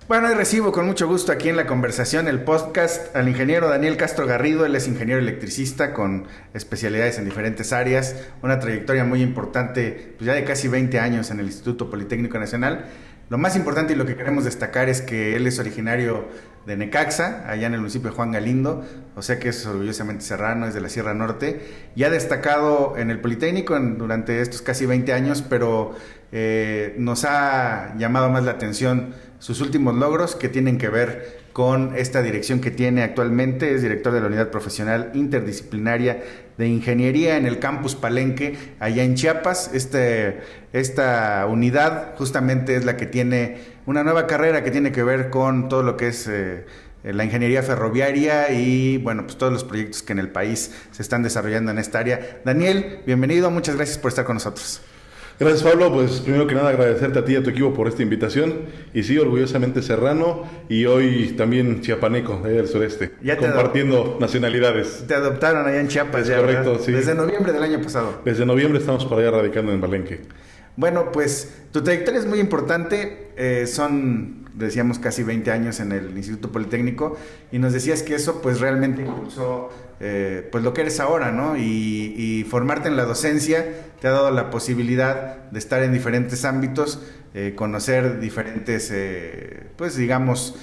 Bueno, hoy recibo con mucho gusto aquí en la conversación el podcast al ingeniero Daniel Castro Garrido. Él es ingeniero electricista con especialidades en diferentes áreas, una trayectoria muy importante, pues ya de casi 20 años en el Instituto Politécnico Nacional. Lo más importante y lo que queremos destacar es que él es originario de Necaxa, allá en el municipio de Juan Galindo, o sea que es orgullosamente serrano, es de la Sierra Norte, y ha destacado en el Politécnico durante estos casi 20 años, pero nos ha llamado más la atención sus últimos logros que tienen que ver con esta dirección que tiene actualmente. Es director de la Unidad Profesional Interdisciplinaria de Ingeniería en el Campus Palenque, allá en Chiapas. Esta unidad justamente es la que tiene una nueva carrera que tiene que ver con todo lo que es la ingeniería ferroviaria y, bueno, pues todos los proyectos que en el país se están desarrollando en esta área. Daniel, bienvenido, muchas gracias por estar con nosotros. Gracias, Pablo. Pues primero que nada agradecerte a ti y a tu equipo por esta invitación. Y sí, orgullosamente serrano y hoy también chiapaneco, allá del sureste, compartiendo nacionalidades. Te adoptaron allá en Chiapas, ya, correcto, ¿verdad? sí. Desde noviembre del año pasado. Desde noviembre estamos por allá radicando en Palenque. Bueno, pues tu trayectoria es muy importante. Decíamos, casi 20 años en el Instituto Politécnico, y nos decías que eso pues realmente impulsó pues lo que eres ahora, ¿no? Y formarte en la docencia te ha dado la posibilidad de estar en diferentes ámbitos, conocer diferentes, pues digamos,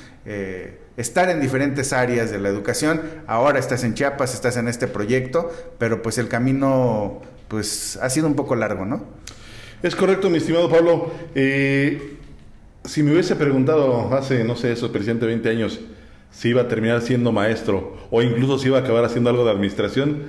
estar en diferentes áreas de la educación. Ahora estás en Chiapas, estás en este proyecto, pero pues el camino pues ha sido un poco largo, ¿no? Es correcto, mi estimado Pablo. Si me hubiese preguntado hace, no sé, esos precisamente 20 años, si iba a terminar siendo maestro o incluso si iba a acabar haciendo algo de administración,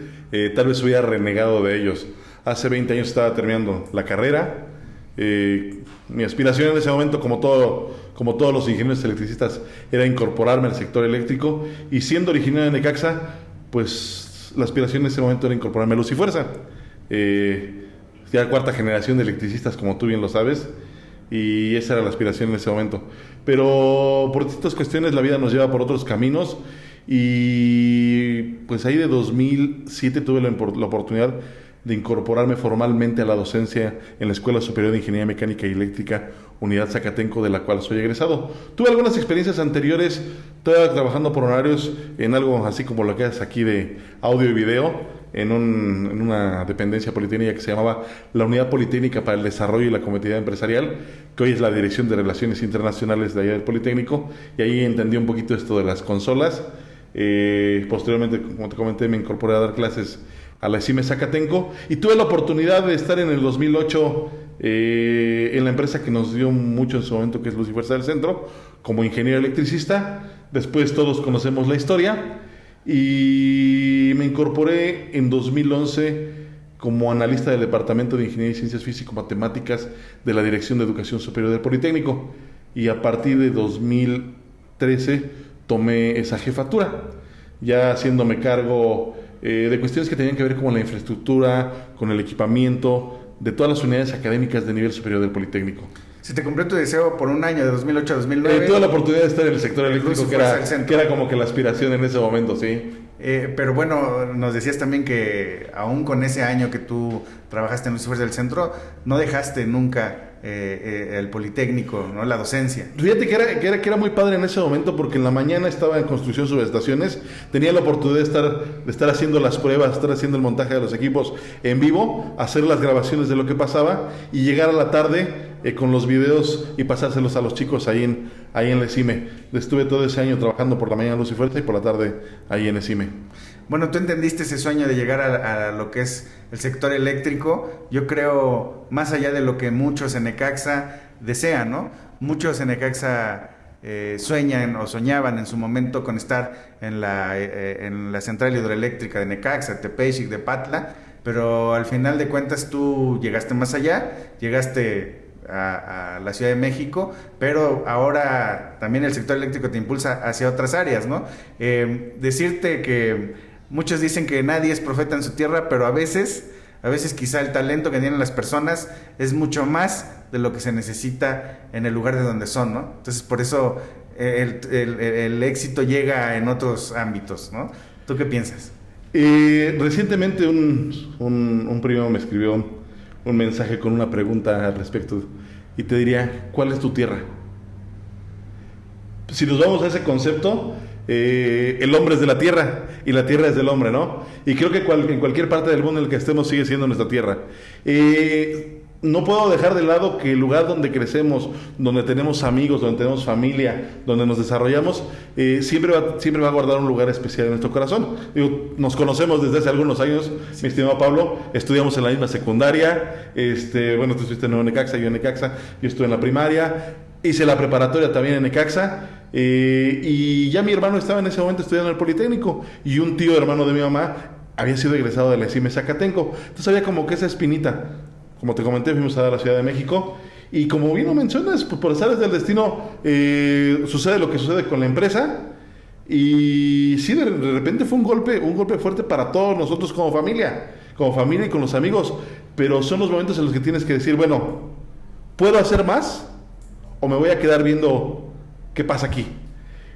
tal vez hubiera renegado de ellos. Hace 20 años estaba terminando la carrera. Mi aspiración en ese momento, como todos los ingenieros electricistas, era incorporarme al sector eléctrico, y siendo originario de Necaxa, pues la aspiración en ese momento era incorporarme a Luz y Fuerza. Ya cuarta generación de electricistas, como tú bien lo sabes, y esa era la aspiración en ese momento. Pero por distintas cuestiones la vida nos lleva por otros caminos, y pues ahí de 2007 tuve la oportunidad de incorporarme formalmente a la docencia en la Escuela Superior de Ingeniería Mecánica y Eléctrica, Unidad Zacatenco, de la cual soy egresado. Tuve algunas experiencias anteriores, estaba trabajando por horarios en algo así como lo que es aquí de audio y video, en una dependencia politécnica que se llamaba la Unidad Politécnica para el Desarrollo y la Competitividad Empresarial, que hoy es la Dirección de Relaciones Internacionales de allá del Politécnico, y ahí entendí un poquito esto de las consolas. Posteriormente, como te comenté, me incorporé a dar clases a la ESIME Zacatenco, y tuve la oportunidad de estar en el 2008 en la empresa que nos dio mucho en su momento, que es Luz y Fuerza del Centro, como ingeniero electricista. Después todos conocemos la historia, y me incorporé en 2011 como analista del Departamento de Ingeniería y Ciencias Físico-Matemáticas de la Dirección de Educación Superior del Politécnico, y a partir de 2013 tomé esa jefatura, ya haciéndome cargo de cuestiones que tenían que ver con la infraestructura, con el equipamiento de todas las unidades académicas de nivel superior del Politécnico. Se te cumplió tu deseo por un año, de 2008 a 2009. Tuve la oportunidad de estar en el sector eléctrico, que era como que la aspiración en ese momento, sí. Pero bueno, nos decías también que aún con ese año que tú trabajaste en Luz y Fuerza del Centro, no dejaste nunca el Politécnico, ¿no? La docencia. Fíjate que era muy padre en ese momento, porque en la mañana estaba en construcción subestaciones, tenía la oportunidad de estar haciendo las pruebas, estar haciendo el montaje de los equipos en vivo, hacer las grabaciones de lo que pasaba, y llegar a la tarde con los videos y pasárselos a los chicos ahí en la ESIME. Estuve todo ese año trabajando por la mañana en Luz y Fuerza y por la tarde ahí en ESIME. Bueno, tú entendiste ese sueño de llegar a lo que es el sector eléctrico, yo creo, más allá de lo que muchos en Necaxa desean, ¿no? Muchos en Necaxa sueñan o soñaban en su momento con estar en la central hidroeléctrica de Necaxa, Tepexic, de Patla, pero al final de cuentas tú llegaste más allá, llegaste a la Ciudad de México, pero ahora también el sector eléctrico te impulsa hacia otras áreas, ¿no? Decirte que muchos dicen que nadie es profeta en su tierra, pero a veces quizá el talento que tienen las personas es mucho más de lo que se necesita en el lugar de donde son, ¿no? Entonces, por eso el éxito llega en otros ámbitos, ¿no? ¿Tú qué piensas? Recientemente un primo me escribió un mensaje con una pregunta al respecto, y te diría: ¿cuál es tu tierra? si nos vamos a ese concepto, el hombre es de la tierra y la tierra es del hombre, ¿no? Y creo que en cualquier parte del mundo en el que estemos sigue siendo nuestra tierra. No puedo dejar de lado que el lugar donde crecemos, donde tenemos amigos, donde tenemos familia, donde nos desarrollamos, siempre va a guardar un lugar especial en nuestro corazón. Digo, nos conocemos desde hace algunos años, mi estimado Pablo, estudiamos en la misma secundaria, bueno, tú estuviste en Necaxa, yo en Necaxa, yo estuve en la primaria, hice la preparatoria también en Necaxa, y ya mi hermano estaba en ese momento estudiando en el Politécnico, y un tío hermano de mi mamá había sido egresado de la ESIME Zacatenco, entonces había como que esa espinita. Como te comenté, fuimos a la Ciudad de México y como bien lo mencionas, pues por azares del destino sucede lo que sucede con la empresa y sí, de repente fue un golpe fuerte para todos nosotros como familia y con los amigos, pero son los momentos en los que tienes que decir, bueno, ¿puedo hacer más o me voy a quedar viendo qué pasa aquí?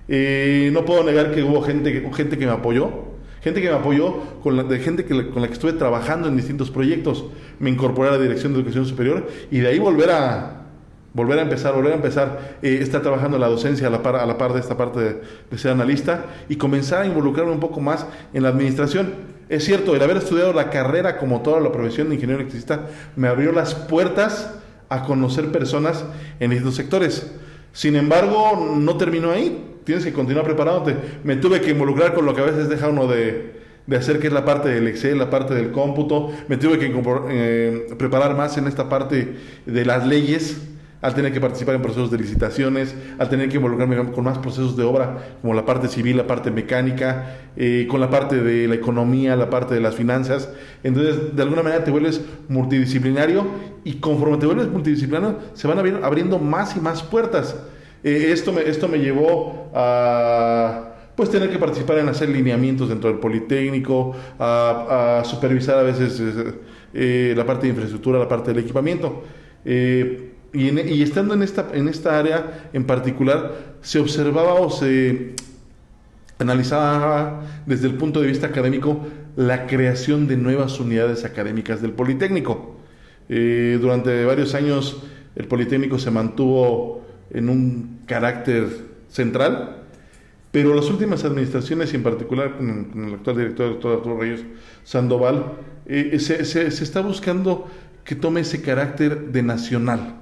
No puedo negar que hubo gente que me apoyó. Gente que me apoyó, con la que estuve trabajando en distintos proyectos. Me incorporé a la Dirección de Educación Superior y de ahí volver a empezar. Estar trabajando en la docencia a la par de esta parte de ser analista y comenzar a involucrarme un poco más en la administración. Es cierto, el haber estudiado la carrera como toda la profesión de ingeniero electricista me abrió las puertas a conocer personas en distintos sectores. Sin embargo, no terminó ahí. Tienes que continuar preparándote. Me tuve que involucrar con lo que a veces deja uno de hacer, que es la parte del Excel, la parte del cómputo. Me tuve que preparar más en esta parte de las leyes, al tener que participar en procesos de licitaciones, al tener que involucrarme con más procesos de obra, como la parte civil, la parte mecánica, con la parte de la economía, la parte de las finanzas. Entonces, de alguna manera te vuelves multidisciplinario y conforme te vuelves multidisciplinario, se van abriendo más y más puertas. Esto me llevó a pues tener que participar en hacer lineamientos dentro del Politécnico, a supervisar a veces la parte de infraestructura, la parte del equipamiento. Y estando en esta área en particular, se observaba o se analizaba desde el punto de vista académico la creación de nuevas unidades académicas del Politécnico. Durante varios años el Politécnico se mantuvo en un carácter central, pero las últimas administraciones y en particular con el actual director, el doctor Arturo Reyes Sandoval, se está buscando que tome ese carácter de nacional.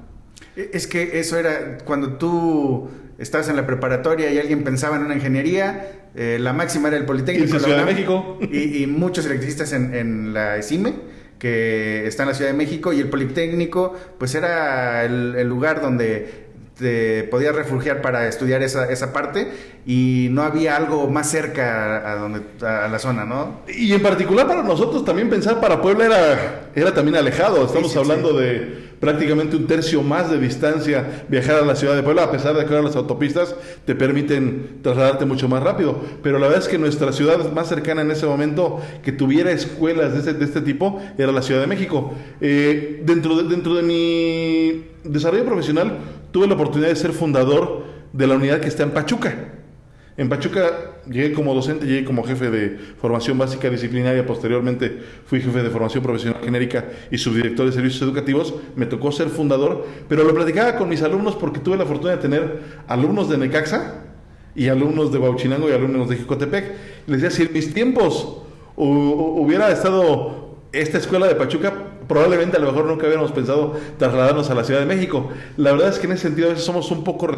Es que eso era cuando tú estabas en la preparatoria y alguien pensaba en una ingeniería, la máxima era el Politécnico de Ciudad de México y muchos electricistas en la ESIME, que está en la Ciudad de México, y el Politécnico pues era el lugar donde te podías refugiar para estudiar esa parte, y no había algo más cerca a la zona, ¿no? Y en particular para nosotros también pensar para Puebla era también alejado. Estamos hablando de prácticamente un tercio más de distancia viajar a la ciudad de Puebla, a pesar de que ahora las autopistas te permiten trasladarte mucho más rápido. Pero la verdad es que nuestra ciudad más cercana en ese momento que tuviera escuelas de este tipo era la Ciudad de México. Dentro de mi desarrollo profesional tuve la oportunidad de ser fundador de la unidad que está en Pachuca. En Pachuca llegué como docente, llegué como jefe de formación básica disciplinaria, posteriormente fui jefe de formación profesional genérica y subdirector de servicios educativos. Me tocó ser fundador, pero lo platicaba con mis alumnos porque tuve la fortuna de tener alumnos de Necaxa y alumnos de Huauchinango y alumnos de Jicotepec. Les decía, si en mis tiempos hubiera estado esta escuela de Pachuca, probablemente a lo mejor nunca hubiéramos pensado trasladarnos a la Ciudad de México. La verdad es que en ese sentido a veces somos un poco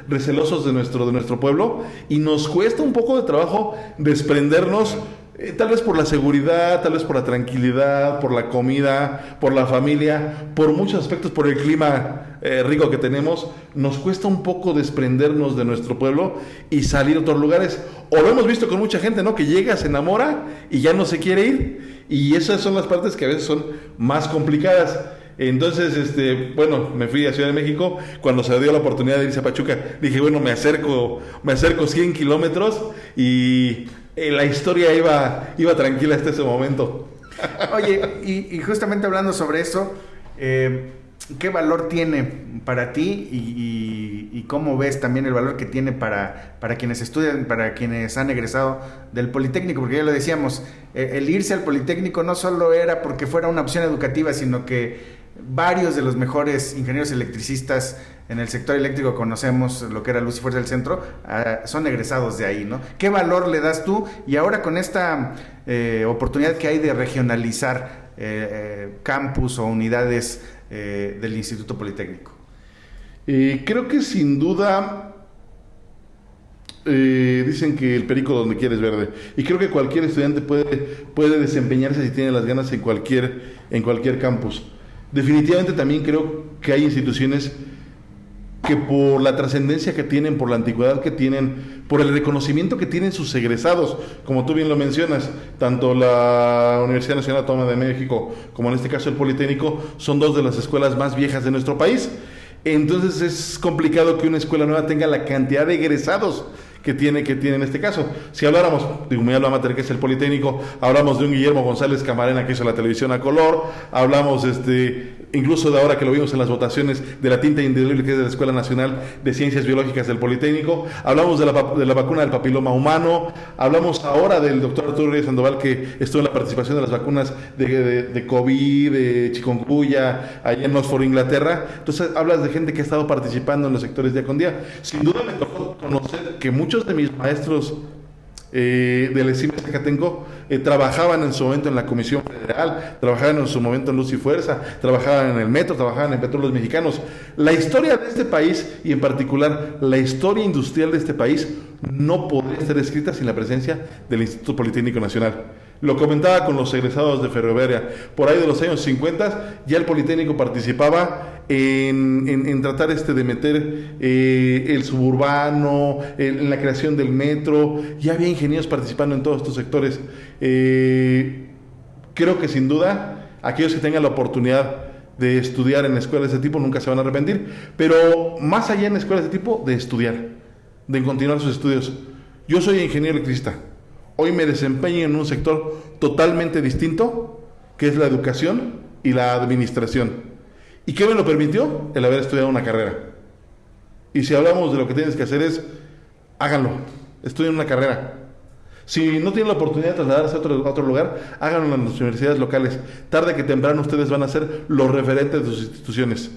recelosos de nuestro pueblo y nos cuesta un poco de trabajo desprendernos, tal vez por la seguridad, tal vez por la tranquilidad, por la comida, por la familia, por muchos aspectos, por el clima rico que tenemos. Nos cuesta un poco desprendernos de nuestro pueblo y salir a otros lugares. O lo hemos visto con mucha gente, ¿no? Que llega, se enamora y ya no se quiere ir. Y esas son las partes que a veces son más complicadas. Entonces, bueno, me fui a Ciudad de México. Cuando se dio la oportunidad de irse a Pachuca, dije, bueno, me acerco 100 kilómetros y la historia iba tranquila hasta ese momento. Oye, y justamente hablando sobre eso, ¿qué valor tiene para ti y cómo ves también el valor que tiene para quienes estudian, para quienes han egresado del Politécnico? Porque ya lo decíamos, el irse al Politécnico no solo era porque fuera una opción educativa, sino que varios de los mejores ingenieros electricistas en el sector eléctrico conocemos lo que era Luz y Fuerza del Centro, son egresados de ahí, ¿no? ¿Qué valor le das tú? Y ahora con esta oportunidad que hay de regionalizar campus o unidades del Instituto Politécnico. Creo que sin duda dicen que el perico donde quiere es verde, y creo que cualquier estudiante puede desempeñarse si tiene las ganas en cualquier campus. Definitivamente también creo que hay instituciones que por la trascendencia que tienen, por la antigüedad que tienen, por el reconocimiento que tienen sus egresados, como tú bien lo mencionas, tanto la Universidad Nacional Autónoma de México como en este caso el Politécnico, son dos de las escuelas más viejas de nuestro país. Entonces es complicado que una escuela nueva tenga la cantidad de egresados que tiene en este caso. Si habláramos de un alma mater que es el Politécnico, hablamos de un Guillermo González Camarena que hizo la televisión a color, hablamos incluso de ahora que lo vimos en las votaciones de la tinta indeleble que es de la Escuela Nacional de Ciencias Biológicas del Politécnico, hablamos de la vacuna del papiloma humano, hablamos ahora del doctor Arturo Reyes Sandoval que estuvo en la participación de las vacunas de COVID, de chikungunya, allá en Oxford, Inglaterra. Entonces hablas de gente que ha estado participando en los sectores día con día. Sin duda me tocó conocer que muchos de mis maestros del ESIM Zacatenco trabajaban en su momento en la Comisión Federal, trabajaban en su momento en Luz y Fuerza, trabajaban en el Metro, trabajaban en Petróleos Mexicanos. La historia de este país, y en particular la historia industrial de este país, no podría estar escrita sin la presencia del Instituto Politécnico Nacional. Lo comentaba con los egresados de Ferroviaria. Por ahí de los años 50 ya el Politécnico participaba en tratar de meter el suburbano, en la creación del metro. Ya había ingenieros participando en todos estos sectores. Creo que sin duda aquellos que tengan la oportunidad de estudiar en escuelas de ese tipo nunca se van a arrepentir, pero más allá en escuelas de tipo, de estudiar, de continuar sus estudios. Yo soy ingeniero electricista. Hoy me desempeño en un sector totalmente distinto, que es la educación y la administración. ¿Y qué me lo permitió? El haber estudiado una carrera. Y si hablamos de lo que tienes que hacer es, háganlo, estudien una carrera. Si no tienen la oportunidad de trasladarse a otro lugar, háganlo en las universidades locales. Tarde que temprano ustedes van a ser los referentes de sus instituciones.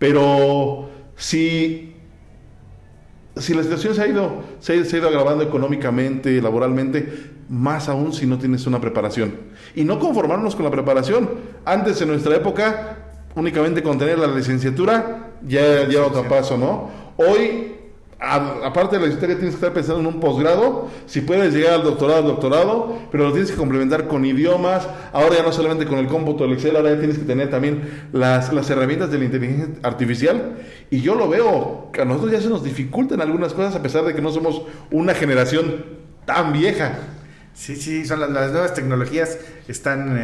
Pero si la situación se ha ido agravando económicamente, laboralmente, más aún si no tienes una preparación. Y no conformarnos con la preparación. Antes, en nuestra época, únicamente con tener la licenciatura, ya otro paso, ¿no? Hoy, aparte de la historia, tienes que estar pensando en un posgrado. Si puedes llegar al doctorado, pero lo tienes que complementar con idiomas. Ahora ya no solamente con el cómputo del Excel, ahora ya tienes que tener también las herramientas de la inteligencia artificial. Y yo lo veo, que a nosotros ya se nos dificultan algunas cosas, a pesar de que no somos una generación tan vieja. Sí, son las nuevas tecnologías están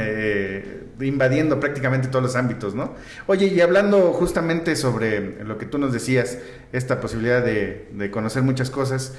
invadiendo prácticamente todos los ámbitos, ¿no? Oye, y hablando justamente sobre lo que tú nos decías, esta posibilidad de conocer muchas cosas,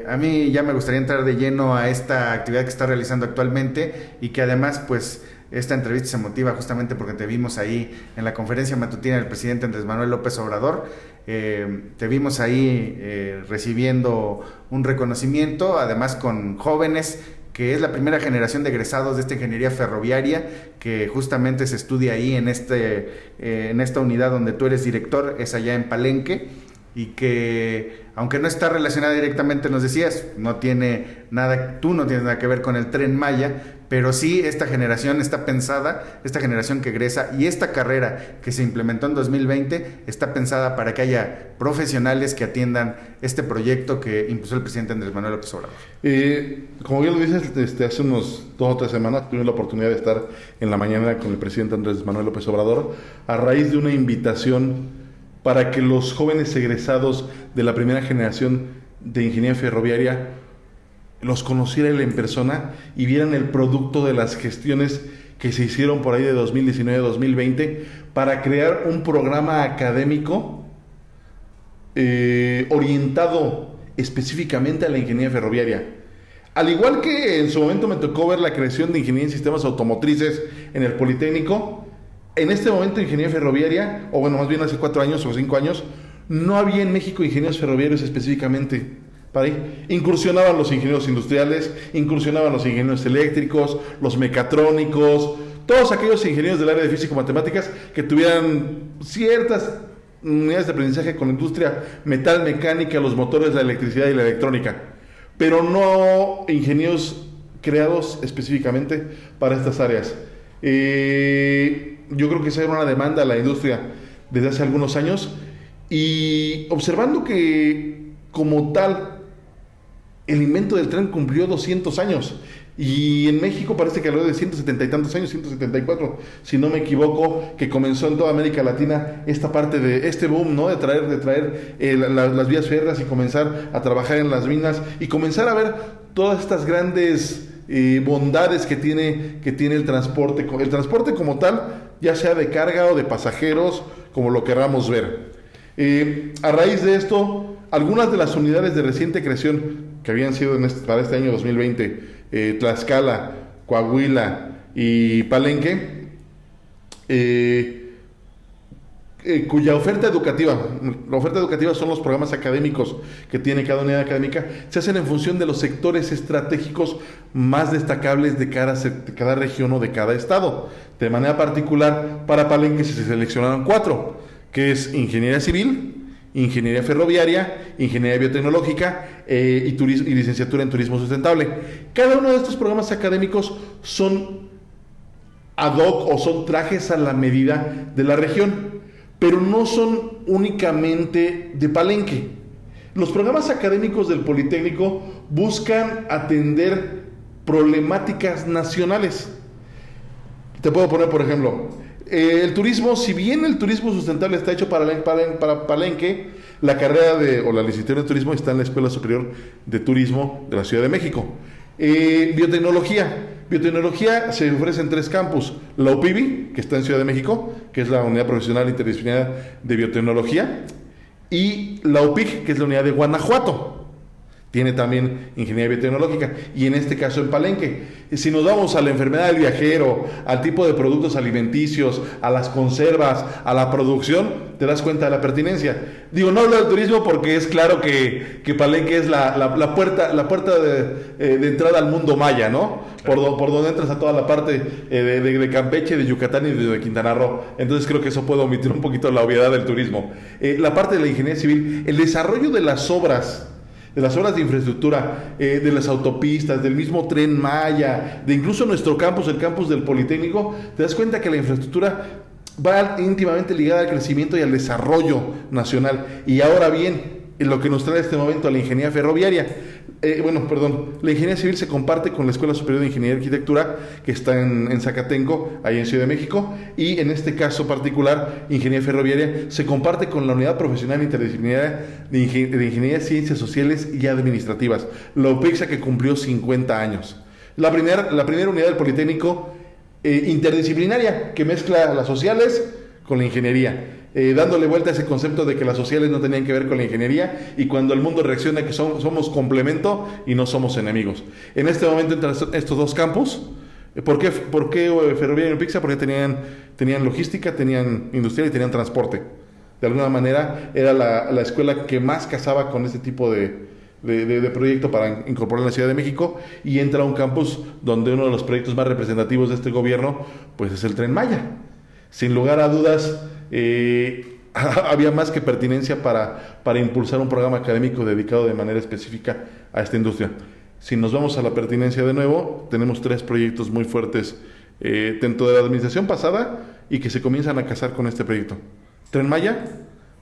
a mí ya me gustaría entrar de lleno a esta actividad que está realizando actualmente y que además, pues, esta entrevista se motiva justamente porque te vimos ahí en la conferencia matutina del presidente Andrés Manuel López Obrador. Te vimos ahí recibiendo un reconocimiento, además con jóvenes, que es la primera generación de egresados de esta ingeniería ferroviaria, que justamente se estudia ahí en esta unidad donde tú eres director, es allá en Palenque, y que aunque no está relacionada directamente, nos decías, tú no tienes nada que ver con el Tren Maya, pero sí esta generación está pensada, esta generación que egresa y esta carrera que se implementó en 2020 está pensada para que haya profesionales que atiendan este proyecto que impulsó el presidente Andrés Manuel López Obrador. Como bien lo dices, hace unos 2 o 3 semanas tuve la oportunidad de estar en la mañana con el presidente Andrés Manuel López Obrador a raíz de una invitación para que los jóvenes egresados de la primera generación de ingeniería ferroviaria los conociera él en persona y vieran el producto de las gestiones que se hicieron por ahí de 2019-2020 para crear un programa académico orientado específicamente a la ingeniería ferroviaria. Al igual que en su momento me tocó ver la creación de ingeniería en sistemas automotrices en el Politécnico, en este momento ingeniería ferroviaria, o bueno, más bien hace 4 años o 5 años, no había en México ingenieros ferroviarios específicamente. Para ahí incursionaban los ingenieros industriales, incursionaban los ingenieros eléctricos, los mecatrónicos, todos aquellos ingenieros del área de físico-matemáticas que tuvieran ciertas unidades de aprendizaje con la industria metal, mecánica, los motores, la electricidad y la electrónica, pero no ingenieros creados específicamente para estas áreas. Yo creo que esa era una demanda de la industria desde hace algunos años, y observando que como tal el invento del tren cumplió 200 años, y en México parece que alrededor de 170 y tantos años, 174, si no me equivoco, que comenzó en toda América Latina esta parte de este boom, ¿no? De traer las vías férreas y comenzar a trabajar en las minas y comenzar a ver todas estas grandes bondades que tiene el transporte. El transporte como tal, ya sea de carga o de pasajeros, como lo queramos ver. A raíz de esto, algunas de las unidades de reciente creación que habían sido para este año 2020, Tlaxcala, Coahuila y Palenque, cuya oferta educativa, la oferta educativa son los programas académicos que tiene cada unidad académica, se hacen en función de los sectores estratégicos más destacables de cada región o de cada estado. De manera particular, para Palenque se seleccionaron 4, que es Ingeniería Civil, Ingeniería Ferroviaria, Ingeniería Biotecnológica y Licenciatura en Turismo Sustentable. Cada uno de estos programas académicos son ad hoc o son trajes a la medida de la región, pero no son únicamente de Palenque. Los programas académicos del Politécnico buscan atender problemáticas nacionales. Te puedo poner, por ejemplo, el turismo. Si bien el turismo sustentable está hecho para Palenque, la carrera o la licenciatura en turismo está en la Escuela Superior de Turismo de la Ciudad de México. Biotecnología se ofrece en 3 campus: la UPIBI, que está en Ciudad de México, que es la Unidad Profesional Interdisciplinaria de Biotecnología, y la UPIC, que es la unidad de Guanajuato. Tiene también ingeniería biotecnológica, y en este caso en Palenque. Si nos vamos a la enfermedad del viajero, al tipo de productos alimenticios, a las conservas, a la producción, te das cuenta de la pertinencia. Digo, no hablo del turismo porque es claro que Palenque es la puerta de entrada al mundo maya, ¿no? Por donde entras a toda la parte de Campeche, de Yucatán y de Quintana Roo. Entonces creo que eso puede omitir un poquito la obviedad del turismo. La parte de la ingeniería civil, el desarrollo de las obras de infraestructura, de las autopistas, del mismo Tren Maya, de incluso nuestro campus, el campus del Politécnico, te das cuenta que la infraestructura va íntimamente ligada al crecimiento y al desarrollo nacional. Y ahora bien, en lo que nos trae en este momento a la ingeniería ferroviaria, la ingeniería civil se comparte con la Escuela Superior de Ingeniería y Arquitectura, que está en Zacatenco, ahí en Ciudad de México, y en este caso particular, ingeniería ferroviaria, se comparte con la Unidad Profesional Interdisciplinaria de Ingeniería, Ciencias Sociales y Administrativas, la UPEXA, que cumplió 50 años. La primera unidad del Politécnico interdisciplinaria, que mezcla las sociales con la ingeniería. Dándole vuelta a ese concepto de que las sociales no tenían que ver con la ingeniería, y cuando el mundo reacciona que somos complemento y no somos enemigos. En este momento, entre estos 2 campus, ¿por qué Ferroviaria y UPIXA? Porque tenían logística, tenían industrial y tenían transporte. De alguna manera era la escuela que más casaba con este tipo de proyecto para incorporar en la Ciudad de México, y entra a un campus donde uno de los proyectos más representativos de este gobierno pues es el Tren Maya. Sin lugar a dudas, había más que pertinencia para impulsar un programa académico dedicado de manera específica a esta industria. Si nos vamos a la pertinencia de nuevo, tenemos 3 proyectos muy fuertes dentro de la administración pasada y que se comienzan a casar con este proyecto: Tren Maya,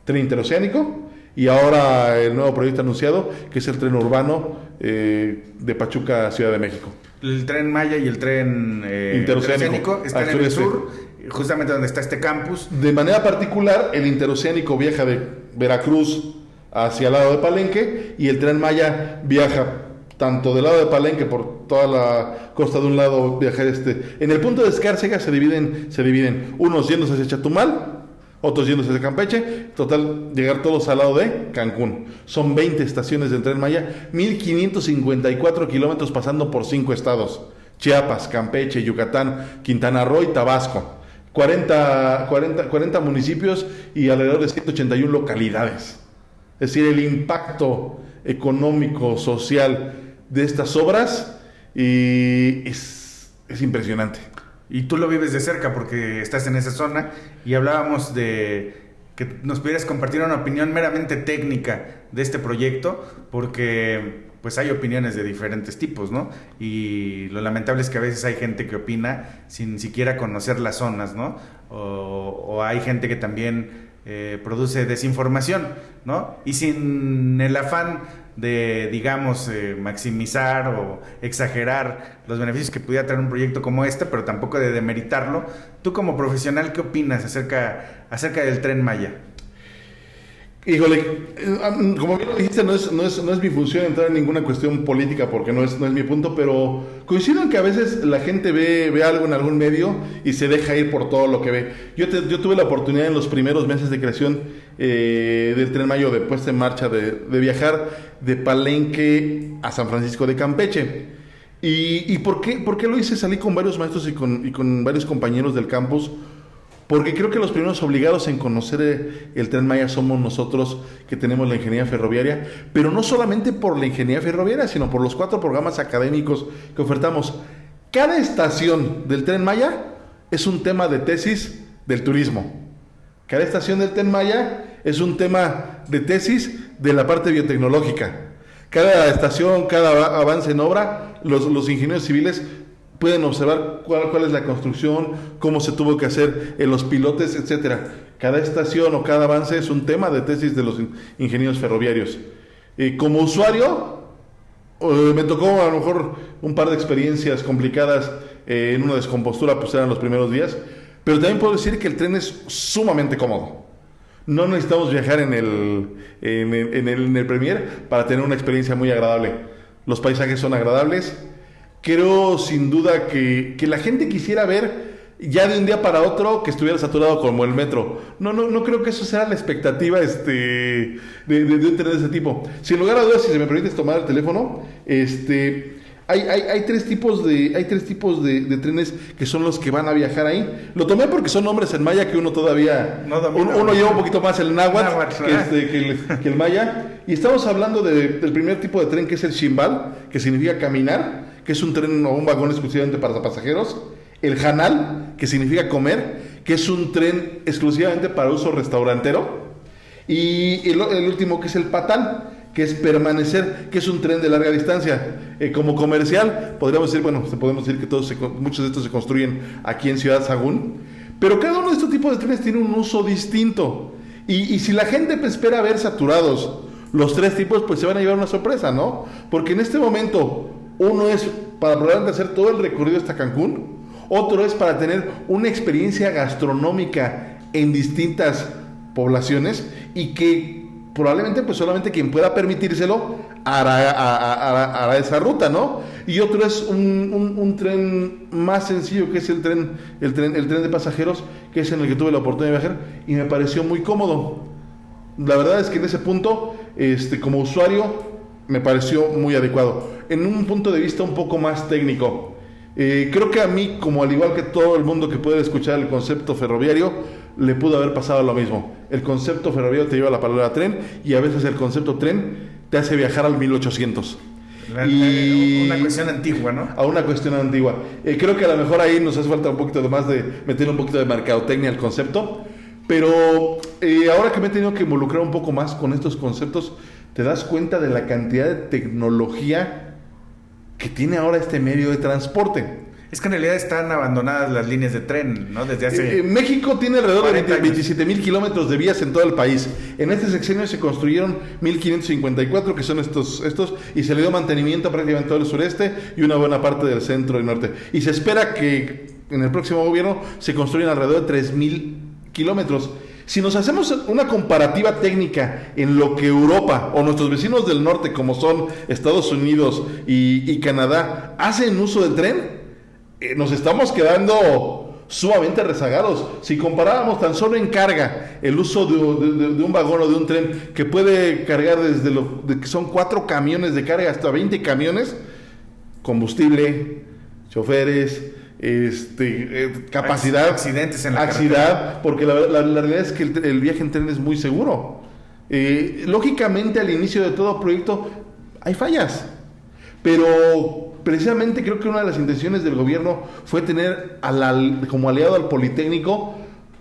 Tren Interoceánico, y ahora el nuevo proyecto anunciado, que es el tren urbano de Pachuca a Ciudad de México. El Tren Maya y el tren interoceánico están en el sur, justamente donde está este campus. De manera particular, el interoceánico viaja de Veracruz hacia el lado de Palenque, y el Tren Maya viaja tanto del lado de Palenque, por toda la costa de un lado, viajar en el punto de Escárcega se dividen, unos yéndose hacia Chetumal, otros yéndose hacia Campeche, total llegar todos al lado de Cancún. Son 20 estaciones del Tren Maya, 1554 kilómetros pasando por 5 estados: Chiapas, Campeche, Yucatán, Quintana Roo y Tabasco. 40 municipios y alrededor de 181 localidades. Es decir, el impacto económico, social de estas obras es impresionante. Y tú lo vives de cerca porque estás en esa zona, y hablábamos de que nos pudieras compartir una opinión meramente técnica de este proyecto, porque pues hay opiniones de diferentes tipos, ¿no? Y lo lamentable es que a veces hay gente que opina sin siquiera conocer las zonas, ¿no? O hay gente que también produce desinformación, ¿no? Y sin el afán de, digamos, maximizar o exagerar los beneficios que pudiera traer un proyecto como este, pero tampoco de demeritarlo. Tú como profesional, ¿qué opinas acerca del Tren Maya? Híjole, como bien lo dijiste, no es mi función entrar en ninguna cuestión política porque no es mi punto, pero coincido en que a veces la gente ve algo en algún medio y se deja ir por todo lo que ve. Yo tuve la oportunidad en los primeros meses de creación del Tren Maya, de puesta en marcha, de viajar de Palenque a San Francisco de Campeche. ¿Y por qué lo hice? Salí con varios maestros y con varios compañeros del campus. Porque creo que los primeros obligados en conocer el Tren Maya somos nosotros que tenemos la ingeniería ferroviaria, pero no solamente por la ingeniería ferroviaria, sino por los 4 programas académicos que ofertamos. Cada estación del Tren Maya es un tema de tesis del turismo. Cada estación del Tren Maya es un tema de tesis de la parte biotecnológica. Cada estación, cada avance en obra, los ingenieros civiles pueden observar cuál es la construcción, cómo se tuvo que hacer en los pilotes, etcétera. Cada estación o cada avance es un tema de tesis de los ingenieros ferroviarios. Como usuario, me tocó a lo mejor un par de experiencias complicadas en una descompostura, pues eran los primeros días, pero también puedo decir que el tren es sumamente cómodo. No necesitamos viajar en el Premier para tener una experiencia muy agradable. Los paisajes son agradables. Creo sin duda que la gente quisiera ver ya de un día para otro que estuviera saturado como el metro. No creo que eso sea la expectativa de un tren de ese tipo. Sin lugar a dudas, si se me permites tomar el teléfono, hay tres tipos de trenes que son los que van a viajar ahí. Lo tomé porque son nombres en maya que uno todavía uno lleva un poquito más el náhuatl que el maya. Y estamos hablando del primer tipo de tren, que es el Ximbal, que significa caminar, que es un tren o un vagón exclusivamente para pasajeros. El Janal, que significa comer, que es un tren exclusivamente para uso restaurantero. Y el último, que es el Patal, que es permanecer, que es un tren de larga distancia. Como comercial, podemos decir que muchos de estos se construyen aquí en Ciudad Sagún, pero cada uno de estos tipos de trenes tiene un uso distinto. Y si la gente espera ver saturados los tres tipos, pues se van a llevar una sorpresa, ¿no? Porque en este momento, uno es para probablemente hacer todo el recorrido hasta Cancún, otro es para tener una experiencia gastronómica en distintas poblaciones y que probablemente pues solamente quien pueda permitírselo hará esa ruta, ¿no? Y otro es un tren más sencillo, que es el tren de pasajeros, que es en el que tuve la oportunidad de viajar y me pareció muy cómodo. La verdad es que en ese punto, como usuario, me pareció muy adecuado. En un punto de vista un poco más técnico, creo que a mí, como al igual que todo el mundo que puede escuchar el concepto ferroviario, le pudo haber pasado lo mismo. El concepto ferroviario te lleva a la palabra tren, y a veces el concepto tren te hace viajar al 1800. Una cuestión antigua, ¿no? A una cuestión antigua. Creo que a lo mejor ahí nos hace falta un poquito más de meter un poquito de mercadotecnia al concepto, pero ahora que me he tenido que involucrar un poco más con estos conceptos, te das cuenta de la cantidad de tecnología que tiene ahora este medio de transporte. Es que en realidad están abandonadas las líneas de tren, ¿no? Desde hace... México tiene alrededor de 27,000 kilómetros de vías en todo el país. En este sexenio se construyeron 1,554, que son estos, y se le dio mantenimiento prácticamente todo el sureste y una buena parte del centro y norte. Y se espera que en el próximo gobierno se construyan alrededor de 3,000 kilómetros. Si nos hacemos una comparativa técnica en lo que Europa o nuestros vecinos del norte, como son Estados Unidos y Canadá, hacen uso del tren, nos estamos quedando sumamente rezagados. Si comparábamos tan solo en carga el uso de un vagón o de un tren que puede cargar que son 4 camiones de carga hasta 20 camiones, combustible, choferes, capacidad, accidentes en la carretera, porque la realidad es que el viaje en tren es muy seguro. Lógicamente, al inicio de todo proyecto hay fallas, pero precisamente creo que una de las intenciones del gobierno fue tener como aliado al Politécnico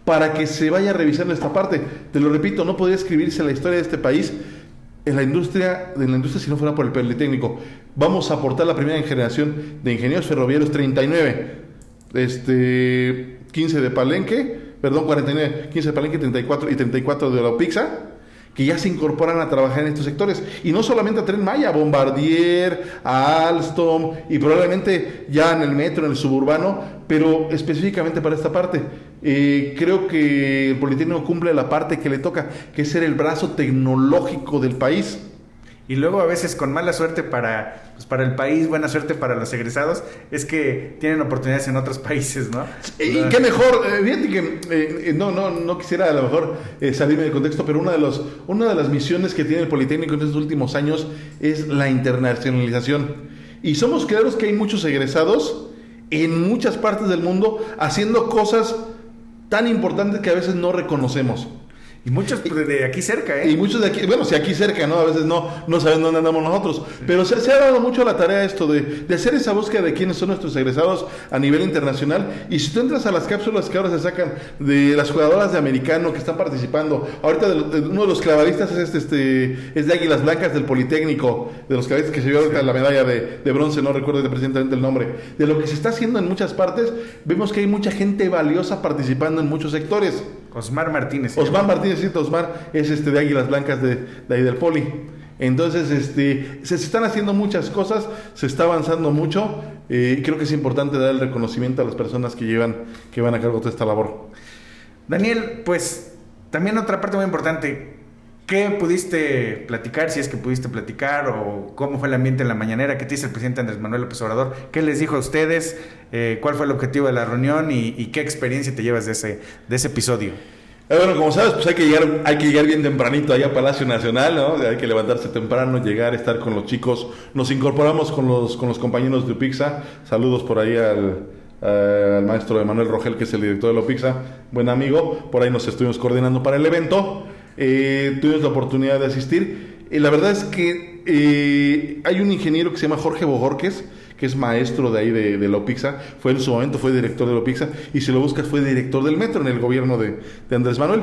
para que se vaya revisando esta parte. Te lo repito, no podría escribirse la historia de este país en la industria si no fuera por el Politécnico. Vamos a aportar la primera generación de ingenieros ferroviarios, 39, 15 de Palenque, 49, 15 de Palenque, 34 y 34 de la UPIXA, que ya se incorporan a trabajar en estos sectores. Y no solamente a Tren Maya, a Bombardier, a Alstom, y probablemente ya en el metro, en el suburbano, pero específicamente para esta parte. Creo que el Politécnico cumple la parte que le toca, que es ser el brazo tecnológico del país. Y luego a veces con mala suerte para el país, buena suerte para los egresados, es que tienen oportunidades en otros países, ¿no? Y qué mejor, fíjate que no quisiera a lo mejor salirme del contexto, pero una de las misiones que tiene el Politécnico en estos últimos años es la internacionalización. Y somos claros que hay muchos egresados en muchas partes del mundo haciendo cosas tan importantes que a veces no reconocemos. Y muchos de aquí cerca, ¿eh? Y muchos de aquí, bueno, si aquí cerca, ¿no? A veces no saben dónde andamos nosotros. Pero se ha dado mucho la tarea esto de hacer esa búsqueda de quiénes son nuestros egresados a nivel internacional. Y si tú entras a las cápsulas que ahora se sacan de las jugadoras de americano que están participando, ahorita uno de los clavadistas es de Águilas Blancas del Politécnico, de los clavadistas que se llevó ahorita la medalla de bronce, no recuerdo precisamente el nombre. De lo que se está haciendo en muchas partes, vemos que hay mucha gente valiosa participando en muchos sectores. Osmar Martínez, Osmar es de Águilas Blancas de ahí del Poli. Entonces, se están haciendo muchas cosas, se está avanzando mucho. Creo que es importante dar el reconocimiento a las personas que van a cargo de esta labor. Daniel, pues también otra parte muy importante. ¿Qué pudiste platicar, si es que pudiste platicar, o cómo fue el ambiente en la mañanera? ¿Qué te dice el presidente Andrés Manuel López Obrador? ¿Qué les dijo a ustedes? ¿Cuál fue el objetivo de la reunión? ¿Y qué experiencia te llevas de ese episodio? Bueno, como sabes, pues hay que llegar bien tempranito allá a Palacio Nacional, ¿no? Hay que levantarse temprano, llegar, estar con los chicos. Nos incorporamos con los compañeros de UPIXA. Saludos por ahí al maestro Emanuel Rogel, que es el director de la UPIXA, buen amigo. Por ahí nos estuvimos coordinando para el evento. Tuvimos la oportunidad de asistir. La verdad es que hay un ingeniero que se llama Jorge Bojorquez, que es maestro de ahí de la UPIXA, en su momento fue director de la UPIXA, y si lo buscas fue director del metro en el gobierno de Andrés Manuel.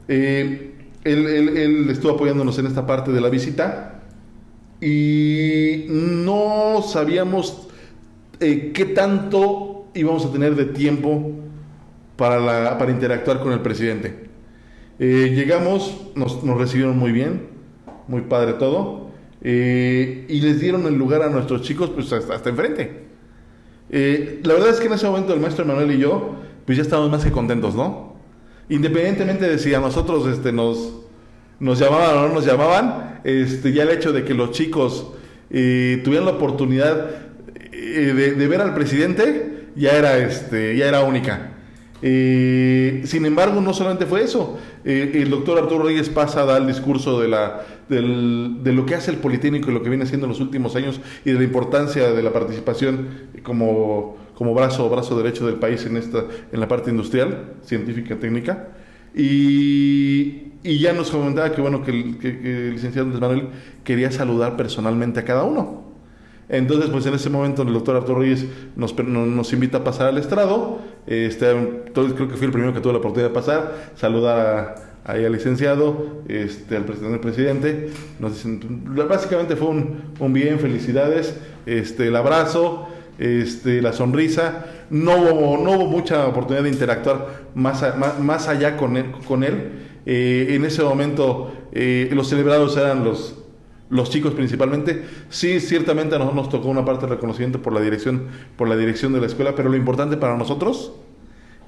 Él estuvo apoyándonos en esta parte de la visita, y no sabíamos qué tanto íbamos a tener de tiempo para interactuar con el presidente. Llegamos, nos recibieron muy bien, muy padre todo. Y les dieron el lugar a nuestros chicos pues hasta enfrente. La verdad es que en ese momento el maestro Emanuel y yo pues ya estábamos más que contentos, ¿no? Independientemente de si a nosotros nos llamaban o no nos llamaban, ya el hecho de que los chicos tuvieran la oportunidad de ver al presidente ya era única. Sin embargo, no solamente fue eso. El doctor Arturo Reyes pasa a dar el discurso de lo que hace el Politécnico y lo que viene haciendo en los últimos años, y de la importancia de la participación como brazo derecho del país en la parte industrial, científica, técnica. Y ya nos comentaba que el licenciado Andrés Manuel quería saludar personalmente a cada uno. Entonces, pues en ese momento el doctor Arturo Reyes nos invita a pasar al estrado. Entonces creo que fui el primero que tuve la oportunidad de pasar, saludar ahí al licenciado, al presidente. Nos dicen, básicamente fue un bien, felicidades, el abrazo, la sonrisa. No hubo mucha oportunidad de interactuar más allá con él. En ese momento los celebrados eran los chicos principalmente. Sí, ciertamente a nosotros nos tocó una parte de reconocimiento por la dirección de la escuela, pero lo importante para nosotros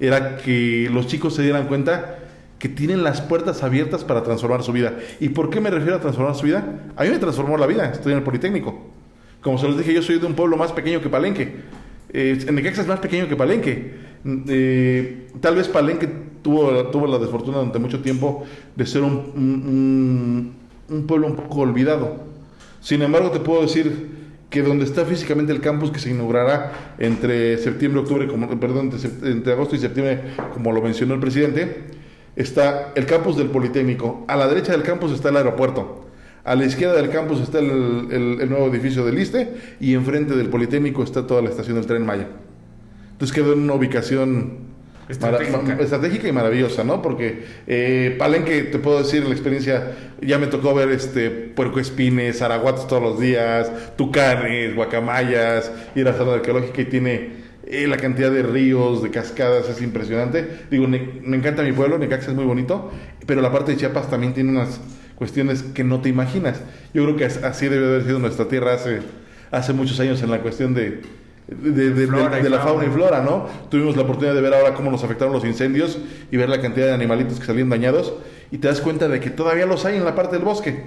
era que los chicos se dieran cuenta que tienen las puertas abiertas para transformar su vida. ¿Y por qué me refiero a transformar su vida? A mí me transformó la vida, estoy en el Politécnico. Como se los dije, yo soy de un pueblo más pequeño que Palenque. Necaxa es más pequeño que Palenque. Tal vez Palenque tuvo la desfortuna durante mucho tiempo de ser un pueblo un poco olvidado. Sin embargo, te puedo decir que donde está físicamente el campus, que se inaugurará entre agosto y septiembre, como lo mencionó el presidente, está el campus del Politécnico. A la derecha del campus está el aeropuerto. A la izquierda del campus está el nuevo edificio del ISSSTE, y enfrente del Politécnico está toda la estación del Tren Maya. Entonces quedó en una ubicación Estratégica y maravillosa, ¿no? Porque Palenque, te puedo decir, en la experiencia, ya me tocó ver puercoespines, araguatos todos los días, tucanes, guacamayas, ir a la zona arqueológica y tiene la cantidad de ríos, de cascadas, es impresionante. Digo, me encanta mi pueblo, Necaxa es muy bonito, pero la parte de Chiapas también tiene unas cuestiones que no te imaginas. Yo creo que así debe haber sido nuestra tierra hace muchos años en la cuestión de la fauna y flora, ¿no? Tuvimos la oportunidad de ver ahora cómo nos afectaron los incendios y ver la cantidad de animalitos que salían dañados y te das cuenta de que todavía los hay en la parte del bosque.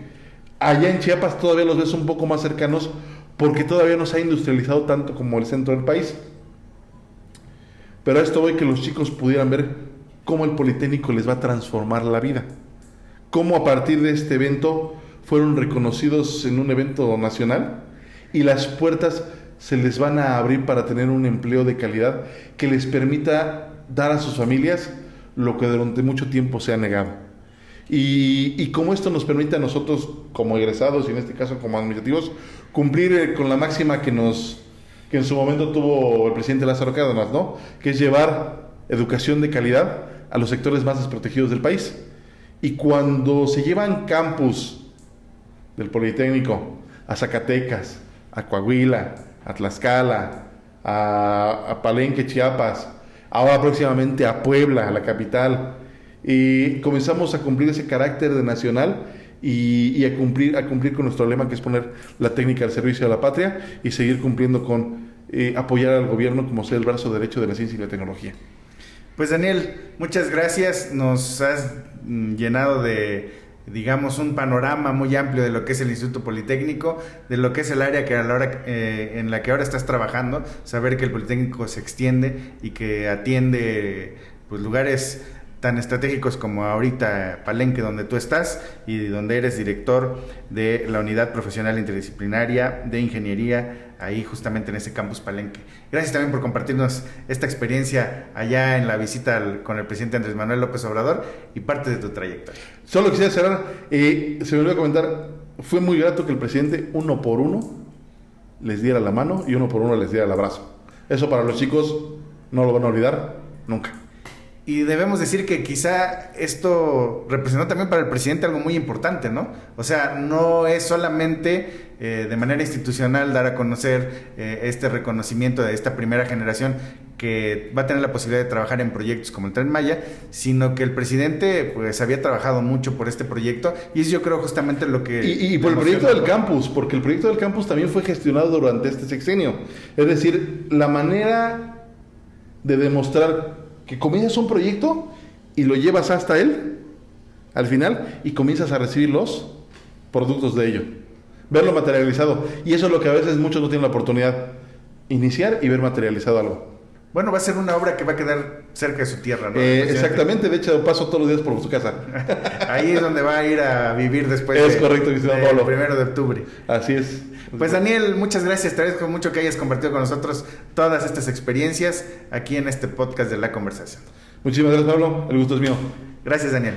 Allá en Chiapas todavía los ves un poco más cercanos porque todavía no se ha industrializado tanto como el centro del país. Pero a esto voy, que los chicos pudieran ver cómo el Politécnico les va a transformar la vida. Cómo a partir de este evento fueron reconocidos en un evento nacional y las puertas se les van a abrir para tener un empleo de calidad que les permita dar a sus familias lo que durante mucho tiempo se ha negado. Y como esto nos permite a nosotros como egresados y en este caso como administrativos cumplir con la máxima que en su momento tuvo el presidente Lázaro Cárdenas, ¿no? Que es llevar educación de calidad a los sectores más desprotegidos del país. Y cuando se llevan campus del Politécnico a Zacatecas, a Coahuila, a Tlaxcala, a Palenque, Chiapas, ahora próximamente a Puebla, a la capital, y comenzamos a cumplir ese carácter de nacional y a cumplir con nuestro lema, que es poner la técnica al servicio de la patria y seguir cumpliendo con apoyar al gobierno como ser el brazo derecho de la ciencia y la tecnología. Pues Daniel, muchas gracias, nos has llenado de, digamos, un panorama muy amplio de lo que es el Instituto Politécnico, de lo que es el área que a la hora, en la que ahora estás trabajando, saber que el Politécnico se extiende y que atiende pues lugares tan estratégicos como ahorita Palenque, donde tú estás y donde eres director de la Unidad Profesional Interdisciplinaria de Ingeniería, ahí justamente en ese campus Palenque. Gracias también por compartirnos esta experiencia allá en la visita con el presidente Andrés Manuel López Obrador y parte de tu trayectoria. Solo quisiera cerrar, se me olvidó comentar, fue muy grato que el presidente uno por uno les diera la mano y uno por uno les diera el abrazo. Eso para los chicos no lo van a olvidar nunca. Y debemos decir que quizá esto representó también para el presidente algo muy importante, ¿no? O sea, no es solamente de manera institucional dar a conocer este reconocimiento de esta primera generación que va a tener la posibilidad de trabajar en proyectos como el Tren Maya, sino que el presidente pues había trabajado mucho por este proyecto y es, yo creo, justamente lo que... Y por el proyecto del campus, porque el proyecto del campus también fue gestionado durante este sexenio. Es decir, la manera de demostrar que comienzas un proyecto y lo llevas hasta él, al final, y comienzas a recibir los productos de ello. Verlo materializado. Y eso es lo que a veces muchos no tienen la oportunidad. Iniciar y ver materializado algo. Bueno, va a ser una obra que va a quedar cerca de su tierra, ¿no? Exactamente, de hecho paso todos los días por su casa. Ahí es donde va a ir a vivir después correcto, mi estimado Pablo. El 1 de octubre. Así es. Pues Daniel, muchas gracias, te agradezco mucho que hayas compartido con nosotros todas estas experiencias aquí en este podcast de La Conversación. Muchísimas gracias, Pablo, el gusto es mío. Gracias, Daniel.